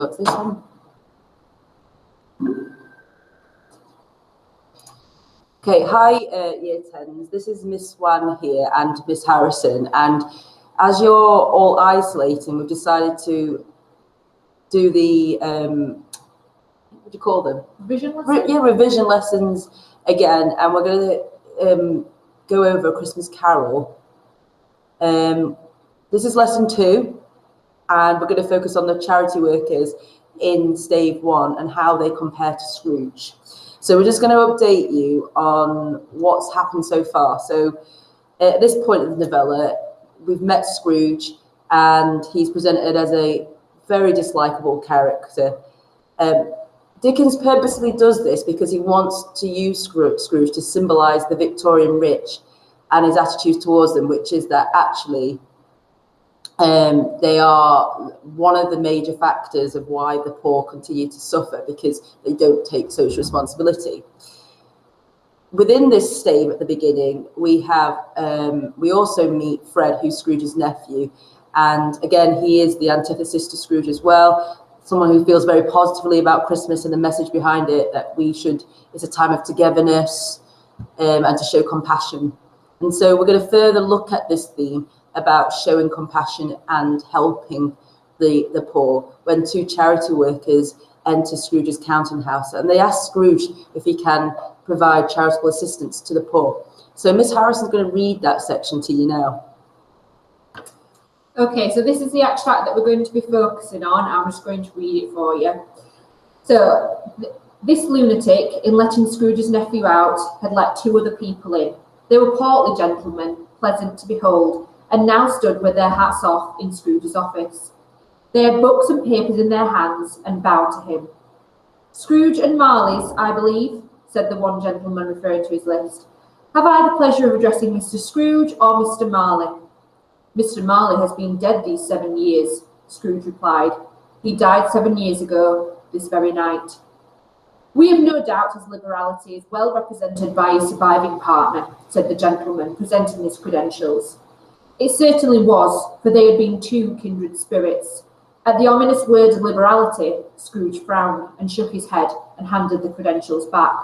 What's this one? Okay, hi Year 10s. This is Miss Swan here and Miss Harrison. And as you're all isolating, we've decided to do the, what do you call them? Revision lessons? Yeah, revision lessons again. And we're going to go over A Christmas Carol. This is lesson 2. And we're going to focus on the charity workers in stave 1 and how they compare to Scrooge. So we're just going to update you on what's happened so far. So at this point in the novella, we've met Scrooge and he's presented as a very dislikable character. Dickens purposely does this because he wants to use Scrooge to symbolise the Victorian rich and his attitude towards them, which is that actually they are one of the major factors of why the poor continue to suffer, because they don't take social responsibility. Within this stave at the beginning, we have we also meet Fred, who's Scrooge's nephew, and again he is the antithesis to Scrooge as well. Someone who feels very positively about Christmas and the message behind it, that it's a time of togetherness and to show compassion. And so we're going to further look at this theme about showing compassion and helping the poor when 2 charity workers enter Scrooge's counting house, and they ask Scrooge if he can provide charitable assistance to the poor. So Miss Harrison's going to read that section to you now. Okay, so this is the extract that we're going to be focusing on. I'm just going to read it for you. So this lunatic, in letting Scrooge's nephew out, had let 2 other people in. They were portly gentlemen, pleasant to behold, and now stood with their hats off in Scrooge's office. They had books and papers in their hands and bowed to him. "Scrooge and Marley's, I believe," said the one gentleman, referring to his list. "Have I the pleasure of addressing Mr. Scrooge or Mr. Marley?" "Mr. Marley has been dead these 7 years," Scrooge replied. "He died 7 years ago, this very night." "We have no doubt his liberality is well represented by his surviving partner," said the gentleman, presenting his credentials. It certainly was, for they had been 2 kindred spirits. At the ominous word liberality, Scrooge frowned and shook his head and handed the credentials back.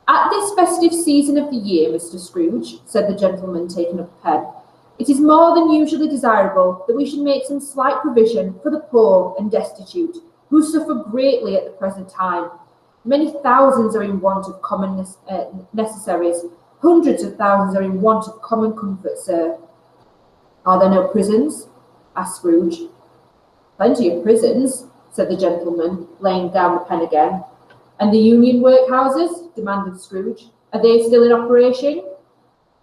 "At this festive season of the year, Mr. Scrooge," said the gentleman, taking up a pen, "it is more than usually desirable that we should make some slight provision for the poor and destitute, who suffer greatly at the present time. Many thousands are in want of common necessaries. Hundreds of thousands are in want of common comfort, sir." "Are there no prisons?" asked Scrooge. "Plenty of prisons," said the gentleman, laying down the pen again. "And the union workhouses?" demanded Scrooge. "Are they still in operation?"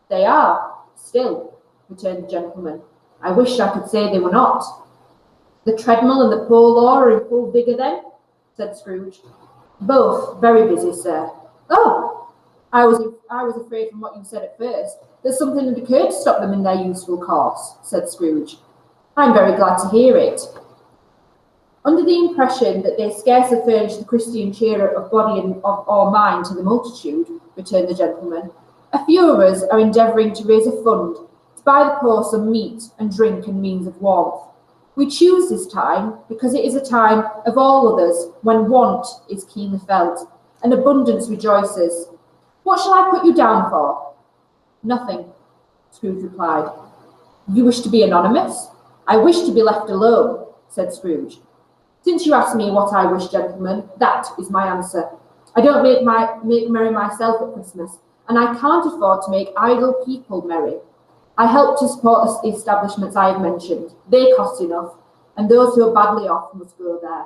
"They are, still," returned the gentleman. "I wish I could say they were not." "The treadmill and the poor law are in full vigour then?" said Scrooge. "Both very busy, sir." "Oh, I was afraid from what you said at first that something had occurred to stop them in their useful course," said Scrooge. "I'm very glad to hear it." "Under the impression that they scarcely furnish the Christian cheer of body or mind to the multitude," returned the gentleman, "a few of us are endeavouring to raise a fund to buy the poor some meat and drink and means of warmth. We choose this time because it is a time of all others when want is keenly felt and abundance rejoices. What shall I put you down for?" "Nothing," Scrooge replied. "You wish to be anonymous?" "I wish to be left alone," said Scrooge. "Since you ask me what I wish, gentlemen, that is my answer. I don't make merry myself at Christmas, and I can't afford to make idle people merry. I help to support the establishments I have mentioned. They cost enough, and those who are badly off must go there.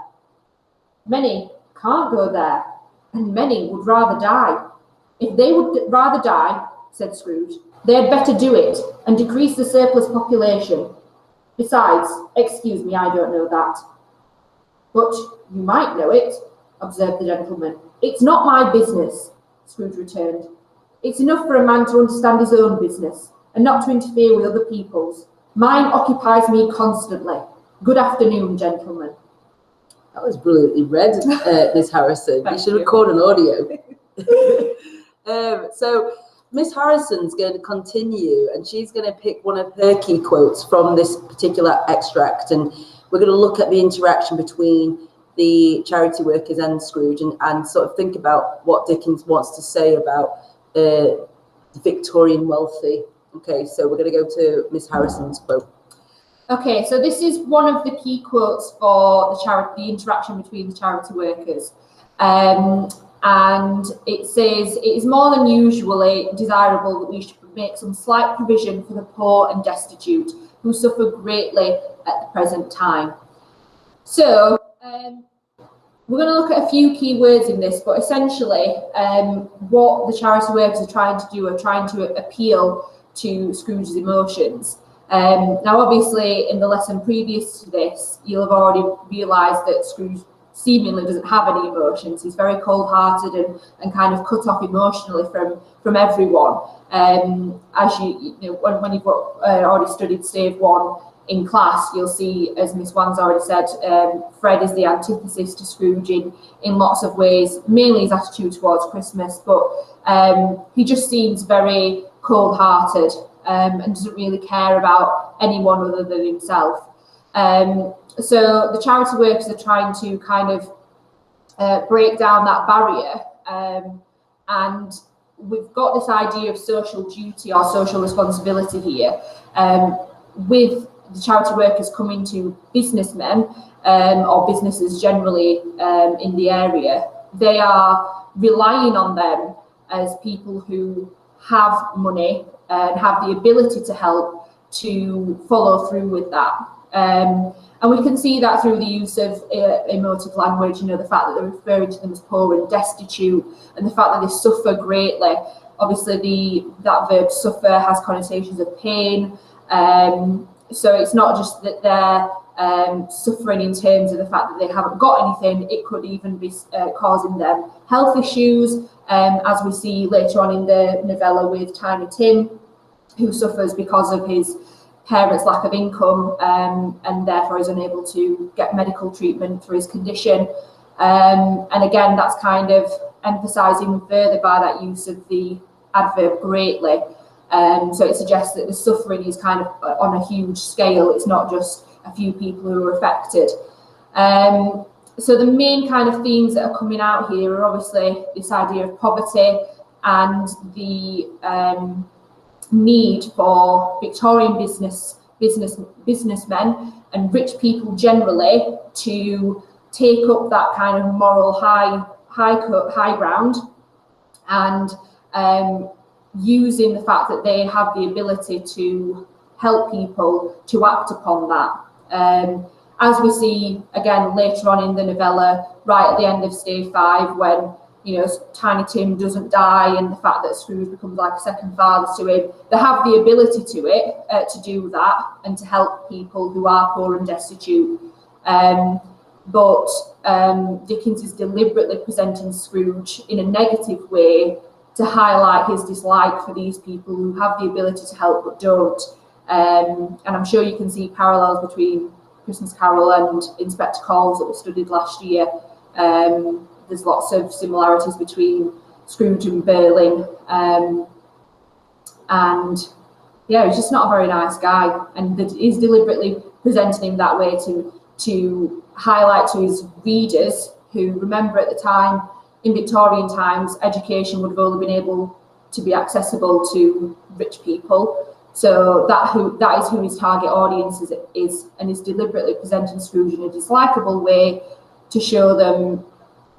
Many can't go there, and many would rather die. If they would rather die," said Scrooge, "they had better do it and decrease the surplus population. Besides, excuse me, I don't know that." "But you might know it," observed the gentleman. "It's not my business," Scrooge returned. "It's enough for a man to understand his own business and not to interfere with other people's. Mine occupies me constantly. Good afternoon, gentlemen." That was brilliantly read, Miss Harrison. You should record an audio. So Miss Harrison's going to continue, and she's going to pick one of her key quotes from this particular extract, and we're going to look at the interaction between the charity workers and Scrooge, and sort of think about what Dickens wants to say about the Victorian wealthy. Okay, so we're going to go to Miss Harrison's quote. Okay, so this is one of the key quotes for the interaction between the charity workers. And it says, "It is more than usually desirable that we should make some slight provision for the poor and destitute, who suffer greatly at the present time." So we're going to look at a few key words in this, but essentially what the charity workers are trying to do are trying to appeal to Scrooge's emotions. Now, obviously, in the lesson previous to this, you'll have already realised that Scrooge seemingly doesn't have any emotions. He's very cold-hearted and kind of cut off emotionally from everyone. As you know, when you've already studied stave 1 in class, you'll see, as Miss Wan's already said, Fred is the antithesis to Scrooge in lots of ways, mainly his attitude towards Christmas, but he just seems very cold-hearted and doesn't really care about anyone other than himself. So the charity workers are trying to kind of break down that barrier, and we've got this idea of social duty or social responsibility here, with the charity workers coming to businessmen or businesses generally in the area. They are relying on them as people who have money and have the ability to help to follow through with that. And we can see that through the use of emotive language, you know, the fact that they're referring to them as poor and destitute, and the fact that they suffer greatly. Obviously, that verb suffer has connotations of pain. So it's not just that they're suffering in terms of the fact that they haven't got anything, it could even be causing them health issues, as we see later on in the novella with Tiny Tim, who suffers because of his parents' lack of income, and therefore is unable to get medical treatment for his condition. And again, that's kind of emphasising further by that use of the adverb greatly. So it suggests that the suffering is kind of on a huge scale. It's not just a few people who are affected. So the main kind of themes that are coming out here are obviously this idea of poverty and the need for Victorian businessmen and rich people generally to take up that kind of moral high ground, and using the fact that they have the ability to help people to act upon that. As we see again later on in the novella, right at the end of stave 5, when, you know, Tiny Tim doesn't die, and the fact that Scrooge becomes like a second father to him, they have the ability to do that and to help people who are poor and destitute. But Dickens is deliberately presenting Scrooge in a negative way to highlight his dislike for these people who have the ability to help but don't. And I'm sure you can see parallels between Christmas Carol and Inspector Calls that we studied last year. There's lots of similarities between Scrooge and Berlin. And yeah, he's just not a very nice guy, and that is deliberately presenting him that way to highlight to his readers, who remember at the time, in Victorian times, education would have only been able to be accessible to rich people. So that is who his target audience is, and is deliberately presenting Scrooge in a dislikable way to show them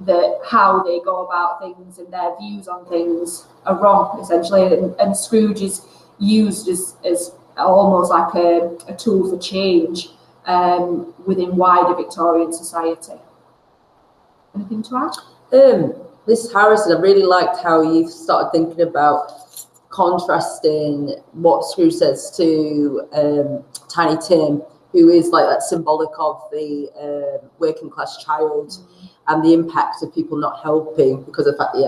that how they go about things and their views on things are wrong, essentially. And Scrooge is used as almost like a tool for change within wider Victorian society. Anything to add? Miss Harrison, I really liked how you started thinking about contrasting what Scrooge says to Tiny Tim, who is like that symbolic of the working class child, and the impact of people not helping because of the fact that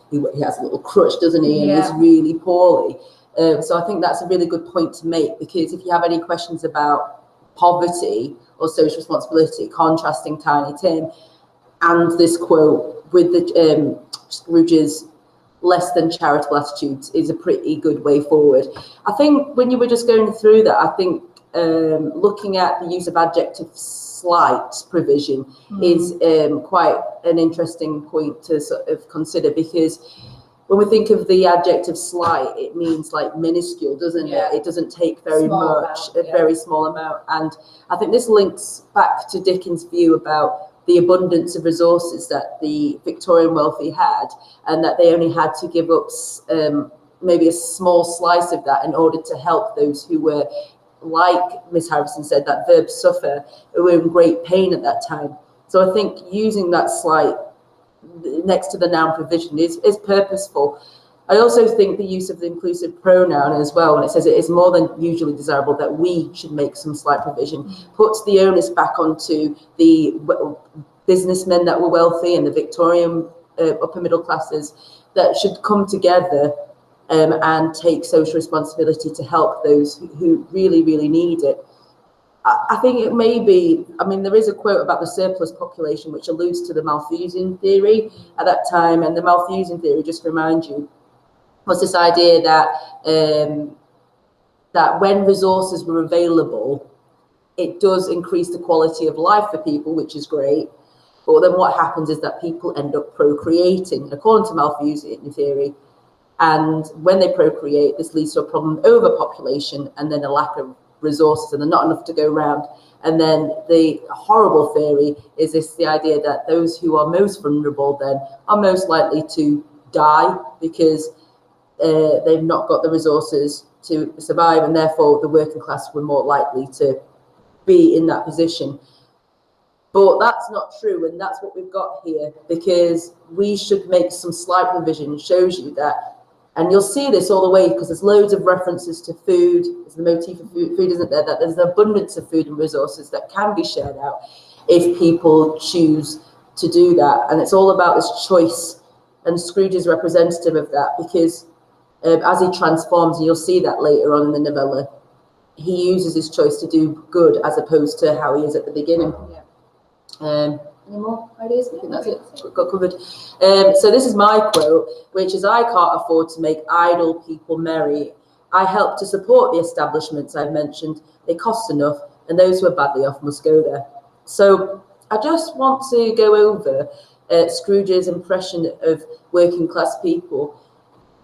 he has a little crutch, doesn't he, and he's really poorly. So I think that's a really good point to make, because if you have any questions about poverty or social responsibility, contrasting Tiny Tim and this quote with the Scrooge's less than charitable attitudes is a pretty good way forward. I think when you were just going through that, I think looking at the use of adjective slight provision is quite an interesting point to sort of consider, because when we think of the adjective slight, it means like minuscule, doesn't it? It doesn't take very much, a very small amount. And I think this links back to Dickens' view about the abundance of resources that the Victorian wealthy had, and that they only had to give up maybe a small slice of that in order to help those who were, like Miss Harrison said, that verb suffer, who were in great pain at that time. So I think using that slight next to the noun provision is purposeful. I also think the use of the inclusive pronoun as well, when it says it is more than usually desirable that we should make some slight provision, puts the onus back onto the businessmen that were wealthy and the Victorian upper middle classes that should come together and take social responsibility to help those who really, really need it. I think it may be, I mean, there is a quote about the surplus population which alludes to the Malthusian theory at that time, and the Malthusian theory, just to remind you, was this idea that that when resources were available, it does increase the quality of life for people, which is great. But then what happens is that people end up procreating, according to Malthusian theory. And when they procreate, this leads to a problem of overpopulation and then a lack of resources, and they're not enough to go around. And then the horrible theory is the idea that those who are most vulnerable then are most likely to die because they've not got the resources to survive, and therefore the working class were more likely to be in that position. But that's not true, and that's what we've got here, because we should make some slight provision. Shows you that. And you'll see this all the way, because there's loads of references to food. There's the motif of food, isn't there? That there's an abundance of food and resources that can be shared out if people choose to do that. And it's all about this choice. And Scrooge is representative of that, because as he transforms, and you'll see that later on in the novella, he uses his choice to do good as opposed to how he is at the beginning. Any more ideas? I think that's it. Got covered. So this is my quote, which is, "I can't afford to make idle people merry. I help to support the establishments I've mentioned. They cost enough, and those who are badly off must go there." So I just want to go over Scrooge's impression of working class people.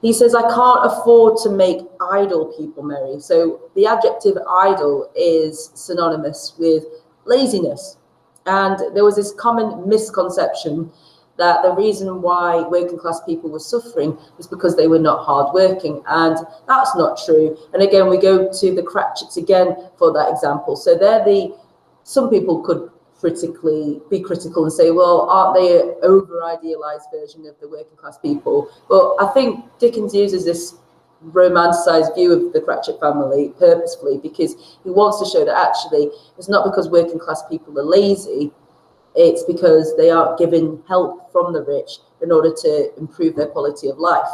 He says, "I can't afford to make idle people merry." So the adjective idle is synonymous with laziness. And there was this common misconception that the reason why working class people were suffering was because they were not hardworking, and that's not true. And again, we go to the Cratchits again for that example. So some people could be critical and say, well, aren't they an over-idealized version of the working class people? But I think Dickens uses this romanticized view of the Cratchit family purposefully, because he wants to show that actually it's not because working class people are lazy, it's because they aren't given help from the rich in order to improve their quality of life.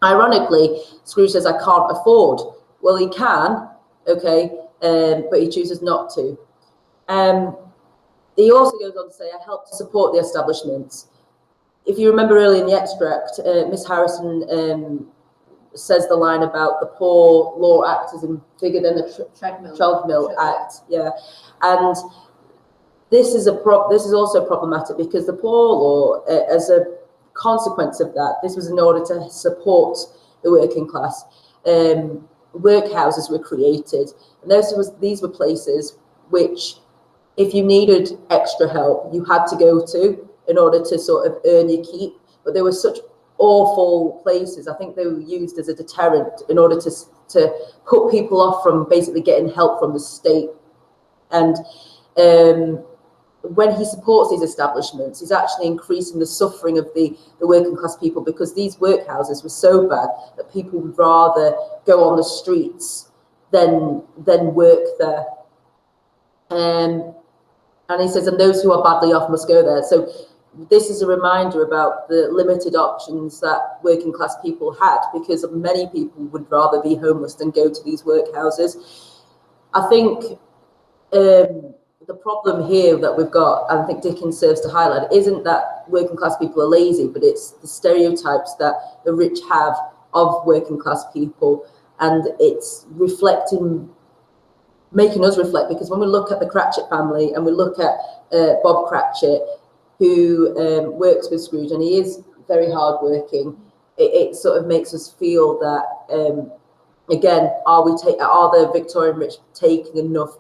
Ironically, Scrooge says, "I can't afford." Well, he can, okay, but he chooses not to. He also goes on to say, "I help to support the establishments." If you remember earlier in the extract, Miss Harrison says the line about the Poor Law Act is bigger than the Treadmill Act. Yeah, and this is also problematic, because the Poor Law, as a consequence of that, this was in order to support the working class. Workhouses were created, and these were places which, if you needed extra help, you had to go to in order to sort of earn your keep. But there were such awful places. I think they were used as a deterrent in order to put people off from basically getting help from the state. And when he supports these establishments, he's actually increasing the suffering of the working class people, because these workhouses were so bad that people would rather go on the streets than work there. And he says, "and those who are badly off must go there." So this is a reminder about the limited options that working class people had, because many people would rather be homeless than go to these workhouses. I think the problem here that we've got, and I think Dickens serves to highlight, isn't that working class people are lazy, but it's the stereotypes that the rich have of working class people, and it's reflecting making us reflect, because when we look at the Cratchit family and we look at Bob Cratchit, who works with Scrooge, and he is very hardworking, it sort of makes us feel that, again, are the Victorian rich taking enough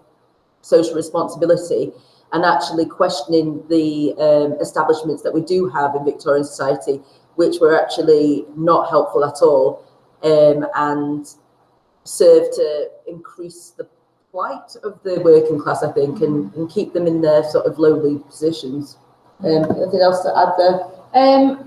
social responsibility and actually questioning the establishments that we do have in Victorian society, which were actually not helpful at all, and serve to increase the plight of the working class, I think, and keep them in their sort of lowly positions. Anything else to add there?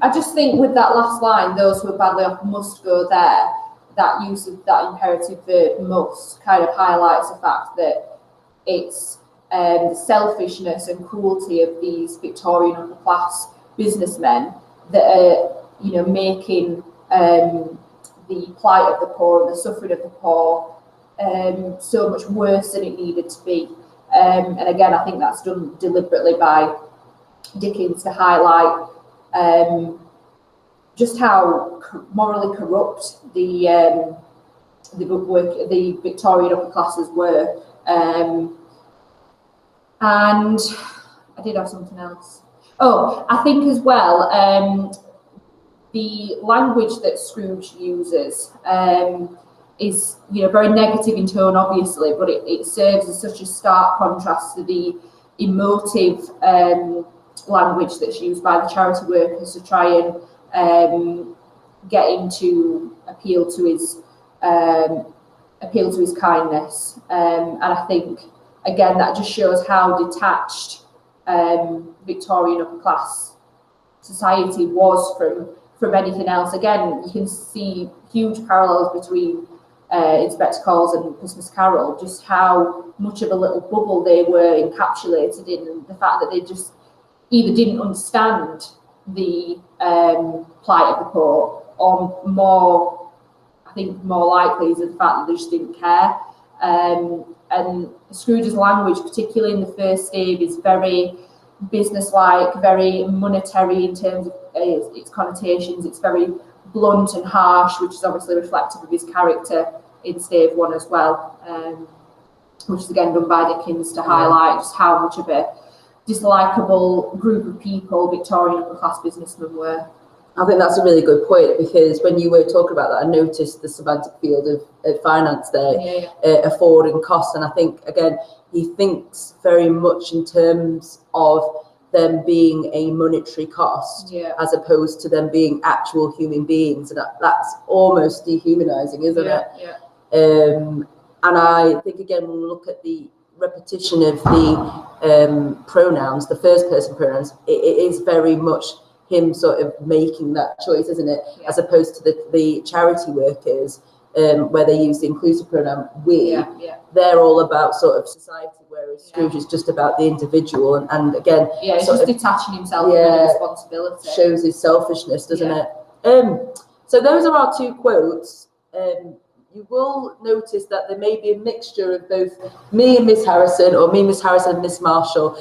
I just think with that last line, those who are badly off must go there, that use of that imperative verb must kind of highlights the fact that it's the selfishness and cruelty of these Victorian upper class businessmen that are, you know, making the plight of the poor and the suffering of the poor so much worse than it needed to be. And again, I think that's done deliberately by Dickens to highlight just how morally corrupt the Victorian upper classes were. And I did have something else. Oh, I think as well, the language that Scrooge uses is, you know, very negative in tone, obviously, but it serves as such a stark contrast to the emotive language that's used by the charity workers to try and get him to appeal to his kindness. And I think, again, that just shows how detached Victorian upper class society was from anything else. Again, you can see huge parallels between Inspector Calls and Christmas Carol, just how much of a little bubble they were encapsulated in, and the fact that they just either didn't understand the plight of the poor, or more likely is the fact that they just didn't care. And Scrooge's language, particularly in the first stave, is very businesslike, very monetary in terms of its connotations. It's very blunt and harsh, which is obviously reflective of his character in stave 1 as well, which is again done by Dickens to highlight just how much of a dislikable group of people Victorian upper class businessmen were. I think that's a really good point, because when you were talking about that, I noticed the semantic field of finance there, affording costs. And I think, again, he thinks very much in terms of them being a monetary cost, as opposed to them being actual human beings. And that's almost dehumanizing, isn't it? And I think, again, when we look at the repetition of the pronouns, the first person pronouns, it is very much him sort of making that choice, isn't it? As opposed to the charity workers, where they use the inclusive pronoun we. They're all about sort of society, whereas Scrooge is just about the individual. And again, he's just detaching himself from any responsibility. Shows his selfishness, doesn't it? So those are our two quotes. You will notice that there may be a mixture of both me and Miss Harrison, or me, Miss Harrison, and Miss Marshall.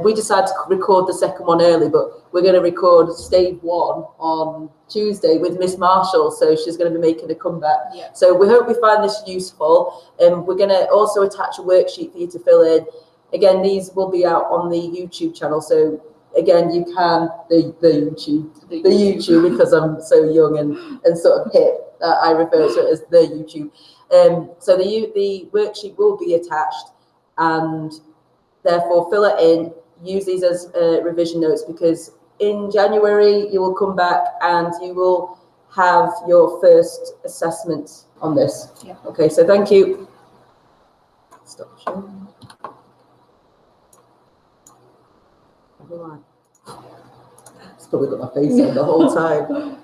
We decided to record the second one early, but we're going to record stave 1 on Tuesday with Miss Marshall, so she's going to be making a comeback. So we hope you find this useful. We're going to also attach a worksheet for you to fill in. Again, these will be out on the YouTube channel, so again, you can the YouTube, because I'm so young and sort of hip. I refer to it as the YouTube. So the worksheet will be attached, and therefore fill it in. Use these as revision notes, because in January you will come back and you will have your first assessment on this. Okay, so thank you. Stop sharing. It's probably got my face on the whole time.